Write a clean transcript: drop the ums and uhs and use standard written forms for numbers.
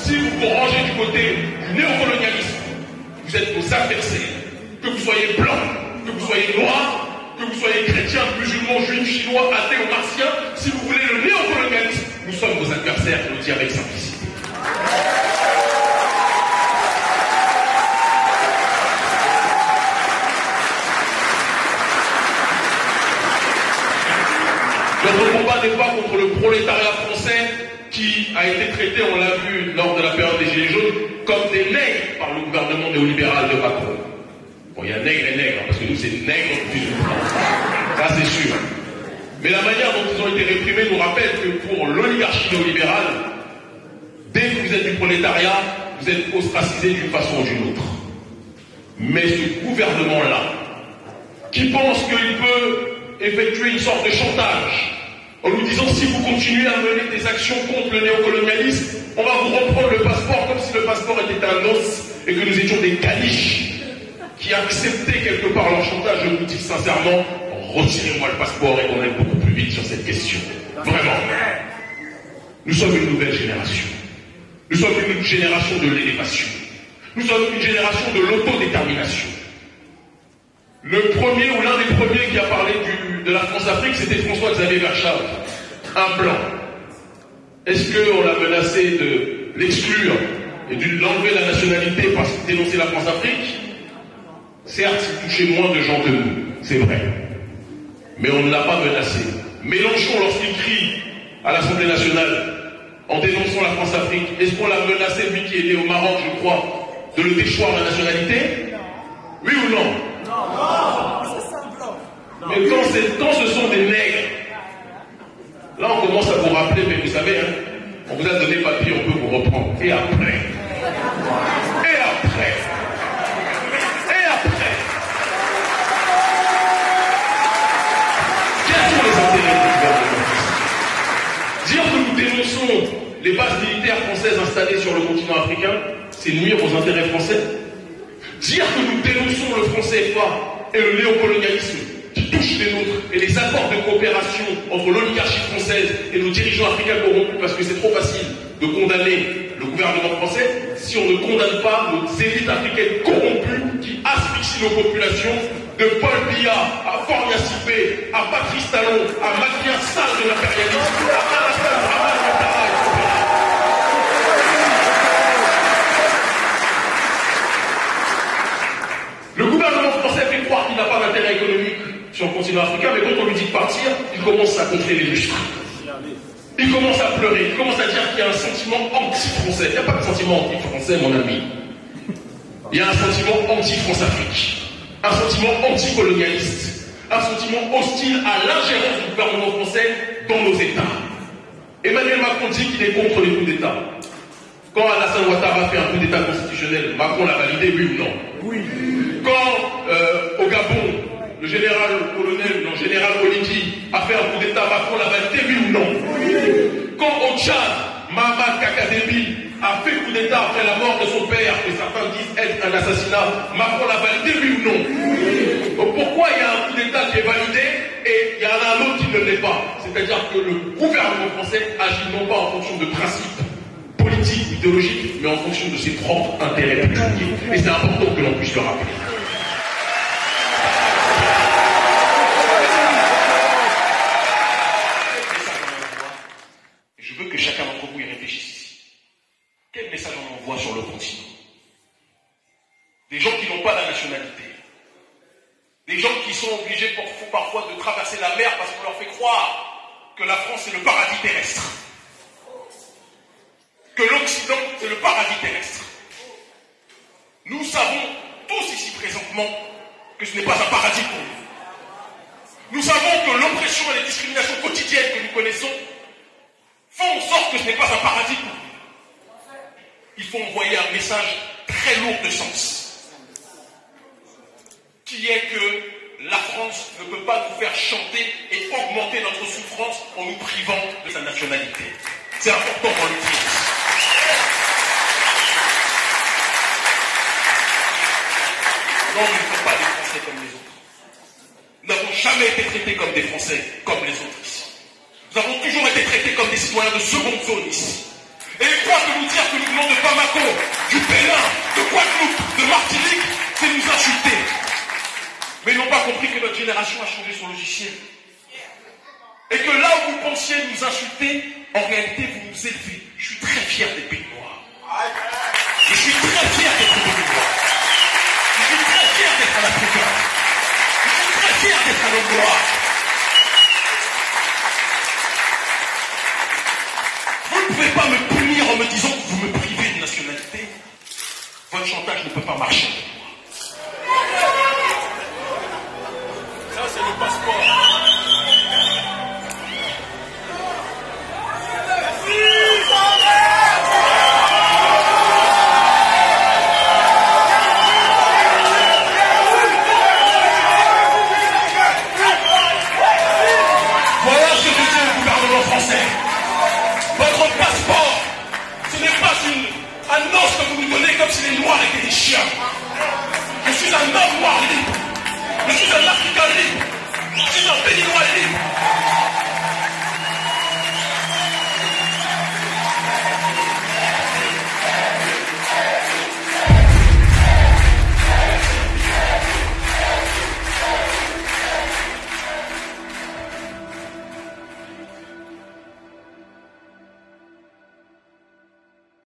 si vous vous rangez du côté du néocolonialisme, vous êtes nos adversaires. Que vous soyez blanc, que vous soyez noir, que vous soyez chrétien, musulman, juif, chinois, athée ou martien, si vous voulez le néocolonialisme, nous sommes vos adversaires, je le dis avec simplicité. Notre combat n'est pas contre le prolétariat français qui a été traité, on l'a vu lors de la période des Gilets jaunes, comme des nègres par le gouvernement néolibéral de Macron. Bon, il y a nègres et nègres, parce que nous, c'est nègres plus ou moins. Ça, c'est sûr. Mais la manière dont ils ont été réprimés nous rappelle que pour l'oligarchie néolibérale, dès que vous êtes du prolétariat, vous êtes ostracisé d'une façon ou d'une autre. Mais ce gouvernement-là, qui pense qu'il peut effectuer une sorte de chantage, en nous disant si vous continuez à mener des actions contre le néocolonialisme, on va vous reprendre le passeport comme si le passeport était un os et que nous étions des caniches qui acceptaient quelque part leur chantage. Je vous dis sincèrement, retirez-moi le passeport et on aille beaucoup plus vite sur cette question. Vraiment. Nous sommes une nouvelle génération. Nous sommes une génération de l'élévation. Nous sommes une génération de l'autodétermination. Le premier ou l'un des premiers qui a parlé de la France-Afrique, c'était François-Xavier Verschaft, un blanc. Est-ce qu'on l'a menacé de l'exclure et de l'enlever la nationalité parce qu'il dénonçait la France-Afrique? Certes, il touchait moins de gens que nous, c'est vrai. Mais on ne l'a pas menacé. Mélenchon, lorsqu'il crie à l'Assemblée nationale en dénonçant la France-Afrique, est-ce qu'on l'a menacé, lui qui est né au Maroc, je crois, de le déchoir de la nationalité? Oui ou non? Mais quand ce sont des nègres, là on commence à vous rappeler, mais vous savez, hein, on vous a donné papier, on peut vous reprendre. Et après? Quels sont les intérêts du gouvernement? Dire que nous dénonçons les bases militaires françaises installées sur le continent africain, c'est nuire aux intérêts français. Dire que nous dénonçons le franc CFA et le néocolonialisme qui touche les nôtres et les accords de coopération entre l'oligarchie française et nos dirigeants africains corrompus, parce que c'est trop facile de condamner le gouvernement français si on ne condamne pas nos élites africaines corrompues qui asphyxient nos populations, de Paul Biya à Fornia Sipé, à Patrice Talon, à Macquien Sale de l'impérialisme, à Alassane Draman, etc. Le gouvernement français fait croire qu'il n'a pas d'intérêt économique sur le continent africain, mais quand on lui dit de partir, il commence à gonfler les muscles. Il commence à pleurer, il commence à dire qu'il y a un sentiment anti-français. Il n'y a pas de sentiment anti-français, mon ami. Il y a un sentiment anti-France-Afrique, un sentiment anti-colonialiste, un sentiment hostile à l'ingérence du gouvernement français dans nos États. Emmanuel Macron dit qu'il est contre les coups d'État. Quand Alassane Ouattara fait un coup d'État constitutionnel, Macron l'a validé, oui ou non? Oui. Quand au Gabon, le général Oligui a fait un coup d'État, Macron l'a validé, oui ou non? Oui. Quand au Tchad, Mahamat Kakadébi a fait coup d'État après la mort de son père, que certains disent être un assassinat, Macron l'a validé, oui ou non? Oui. Donc pourquoi il y a un coup d'État qui est validé et il y en a un autre qui ne l'est pas? C'est-à-dire que le gouvernement français agit non pas en fonction de principes politiques, idéologiques, mais en fonction de ses propres intérêts particuliers. Et c'est important que l'on puisse le rappeler. Je veux que chacun d'entre vous y réfléchisse ici. Quel message on envoie sur le continent? Des gens qui n'ont pas la nationalité. Des gens qui sont obligés parfois de traverser la mer parce qu'on leur fait croire que la France est le paradis terrestre. Que l'Occident est le paradis terrestre. Nous savons tous ici présentement que ce n'est pas un paradis pour nous. Nous savons que l'oppression et les discriminations quotidiennes que nous connaissons font en sorte que ce n'est pas un paradis pour nous. Il faut envoyer un message très lourd de sens, qui est que la France ne peut pas nous faire chanter et augmenter notre souffrance en nous privant de sa nationalité. C'est important qu'on le dise. Non, nous ne sommes pas des Français comme les autres. Nous n'avons jamais été traités comme des Français comme les autres ici. Nous avons toujours été traités comme des citoyens de seconde zone ici. Et ils croient que nous dire que nous venons de Bamako, du Bénin, de Guadeloupe, de Martinique, c'est nous insulter. Mais ils n'ont pas compris que notre génération a changé son logiciel. Et que là où vous pensiez nous insulter, en réalité vous nous élevez. Je suis très fier des pays noirs. Je suis très fier d'être pays noir. Je suis très fier d'être un Africain. Je suis très fier d'être un homme noir. Vous ne pouvez pas me punir en me disant que vous me privez de nationalité. Votre chantage ne peut pas marcher avec moi. Ça, c'est le passeport. Voilà ce que je dis au gouvernement français. Votre passeport, ce n'est pas un os que vous nous donnez comme si les Noirs étaient des chiens. Je suis un homme noir libre. Je suis un Africain libre. Je suis un Béninois